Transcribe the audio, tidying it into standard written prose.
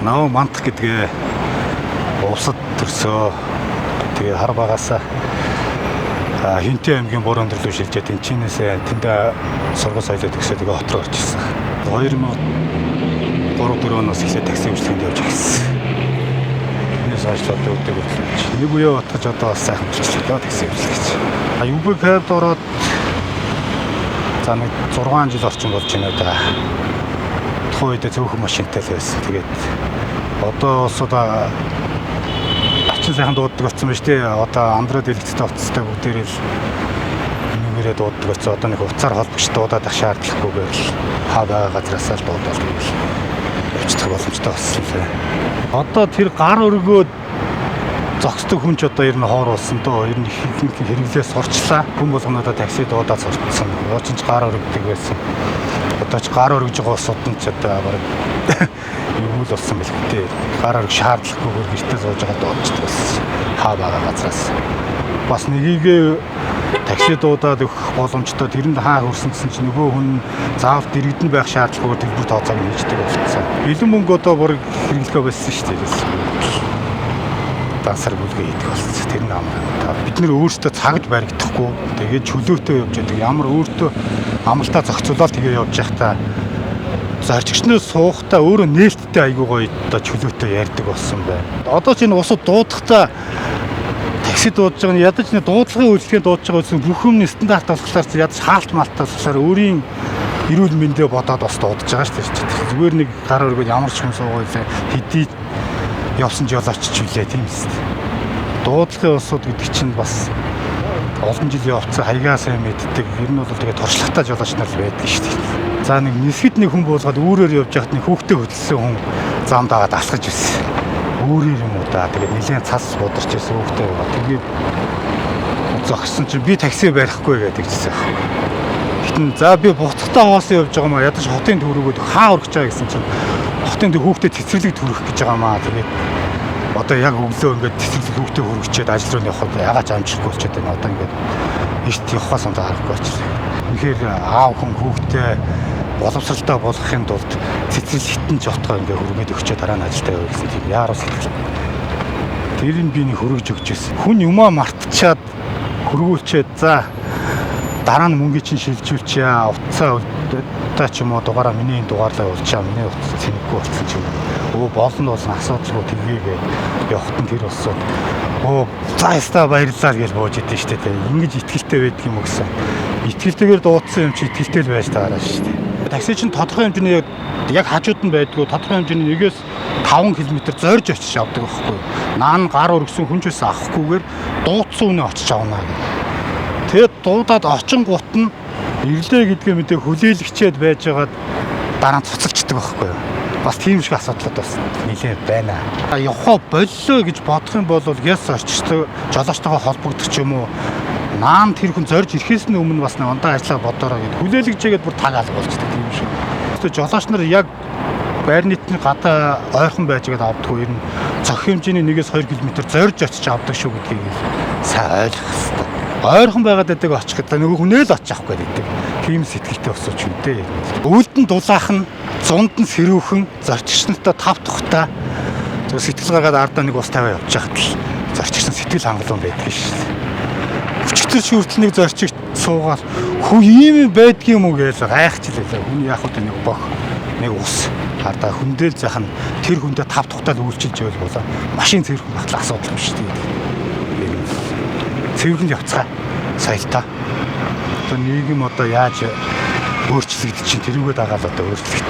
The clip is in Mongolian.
Нав мантах гэдгээ улсад төрсөө. Тэгээ хар багасаа Хинтээ аймгийн буруу өндөрлөө шилжээд тэнцэнээсээ тэндээ сургууль соёлоо төгсөөд тэгээ хот руу орж ирсэн. 2003-4 оноос эхлээд такси үйлчлэгэнд явж ирсэн. Энэс ажлууд өгдөг хөтлөж. Нэг үе утгаж одоо бас сайхан үйлчлэгээ такси үйлчлэгч. UB Cab ороод за нэг 6 жил орчим болж байна да. Тухайн үед цөөхөн машинтай л байсан. Тэгээд одоо бас одоо сайхан дууддаг болсон байна шүү дээ. Одоо Android дэлгэцтэй утастай бүгдээрээ л нэмэрээ дууддаг болсон. Одоо нэг утсаар холбогч дуудаад ах шаардлагагүйгээр л хаа байгаа газараас л дуудаад ивэл явцдаг боломжтой болсон лээ. Одоо тэр гар өргөөд зогсдог хүн ч одоо ер нь хоор болсон доо. Ер нь их хэрэглээ сурчлаа. Хүн болгоноо такси дуудаад сурцсан. Уучин ч гар өргөдөг байсан. Одоо ч гар өргөж байгаа усуудын ч одоо бараг юу л болсон бэл гэдэг. Гар өргөх шаардлагагүйгээр гэртээ сууж байгаа дууддаг байсан. Хаа байгаа газраас. Бас нэгийг такси дуудаад өгөх боломжтой тэрэнд хаа хөрсөн чинь нөгөө хүн заавал дэрэгдэн байх шаардлагагүйгээр төлбөр тооцоог хийждэг болсон. Бэлэн мөнгө одоо бараг хэрэглэхөө байсан шүү дээ. Дансар бүлгээ хийдэг болсон. Тэр нь амар. Бид нэр өөрсдөө цагд баригдахгүй. Тэгээд чөлөөтэй явж байдаг. Ямар өөртөө амлалтаа зохицуулаад тэгээ явж байхдаа зарчигчнээс суухтаа өөрөө нээлттэй айгуу гоё одоо чөлөөтэй ярьдаг болсон байна. Одоо ч энэ усад дуудахтаа такси дуудаж байгаа нь ядаж нэг дуудлагын үйлчлэгээ дуудаж байгаа гэсэн бүх юмны стандарт болохоор ядаж хаалт малтаас болохоор өөрийн эрүүл мэндээ бодоод бас дуудаж байгаа шүү дээ. Зүгээр нэг гар өргөд ямар ч хүн суугаа хэдий явсан жолооч ч үлээ тийм үст. Дуудлагын усууд гэдэг чинь бас олон жилийн явцсан хаягаа сайн мэддэг. Ер нь бол тэгээ туршлагатай жолооч нар л байдаг шүү дээ. За нэг нисгэд нэг хүн буулгаад өөрөөр явж байхад нэг хүүхдээ хөдөлсөн хүн зам дагаад алхаж ирсэн. Өөрөөр юм уу да. Тэгээд нэлээд цас бударч ирсэн хүүхдээ байгаа. Тэгээд зогссон чинь би такси барихгүй гэдэг чийсэн. Гэтэн за би буцахтаа хоосон явж байгаа маа ядаж хотын төрөөгөө хаа өргөж байгаа гэсэн чинь хотын төв хүүхдээ цэцэрлэг төрөх гэж байгаа маа. Тэгээд одоо яг өглөө ингээд цэцэрлэг хүүхдээ хөргөчөөд ажил руу явахад ягаад амжихгүй болчиход байна. Одоо ингээд эрт явахаас онцгой харахгүй болчихлоо. Тэгэхээр аав хүн хүүхдээ боловсралтай болгохын тулд цэцэрлэгтэн жотгоо ингээ хөргөд өгчөө дараа нь ажилдаа яваа гэсэн тийм яарус хэлсэн. Тэр нь би нэг хөргөж өгч байсан. Хүн юмаа мартчихад хөргүүлчээд за дараа нь мөнгө чинь шилжүүлчихье. Утсаа удаа ч юм уу дугаараа миний энэ дугаарлаа явуулчаа. Миний утас цэнэхгүй болсон ч юм. Өө болно болсон асуудалгүй тгийгээ явахт нь тэр болсон. Оо за яста баярлалаа гэж бууж идэв штэ тэ. Ингэж итгэлтэй байдаг юм уу гэсэн. Итгэлтэйгээр дуудсан юм чи итгэлтэй л байж таараа штэ. Такси чинь тодорхой хэмжээний яг хажууд нь байдгүй тодорхой хэмжээний 1-5 км зорж очиж явдаг байхгүй. Наан гар өргөсөн хүн ч байсан авахгүйгээр дуудсан үнэ очиж авна гэх. Тэгээд дуудаад очингууд нь ирлээ гэдгээ мэдээ хүлээлгчээд байжгаад дараа нь цуцалждаг байхгүй. Бас тийм шиг асуудлууд бас нэлээд байна. Явхаа боллоо гэж бодох юм бол яс орчтой жолоочтойгоо холбогдох ч юм уу. Наан тэр хүн зорж ирэхээс нь өмнө бас нэг ондоо ажиллаа бодороо гэд хүлээлгэжээгээд бүр тагаал болчихдог юм шиг. Тэгвэл жолооч нар яг байр нийтний гадаа ойрхон байжгаад авдаг ер нь цохим хэмжээний 1-2 км зорж очиж авдаг шүү гэдгийг сайн ойлгох хэрэгтэй. Ойрхон байгаад байдаг очиход нөгөө хүнээ л очих авахгүй байдаг. Тийм сэтгэлтэй болсооч юм дээ. Өвөлдөн дулаах нь зунд нь сэрүүхэн зорчигч нартай тав тухтай сэтгэл гаргаад ардаа нэг ус тавиа явж байхад л зорчигч нар сэтгэл хангалуун байдаг шүү дээ. Өчигдөр шүртнийг зорчигч суугаад хүү ийм байдг юм уу гэж гайхчихлээ. Хүн яг хөө нэг бох нэг ус ардаа хүндэл зах нь тэр хүндээ тав тухтаад үйлчилж байвал болоо машин цэвэрхэн батлах асуудал юм шүү дээ. Цэвэрхэн явцгаа соёлтой. Одоо нийгэм одоо яаж өөрчлөгдөж чинь тэрүүгээ дагаад одоо өөрчлөгдөж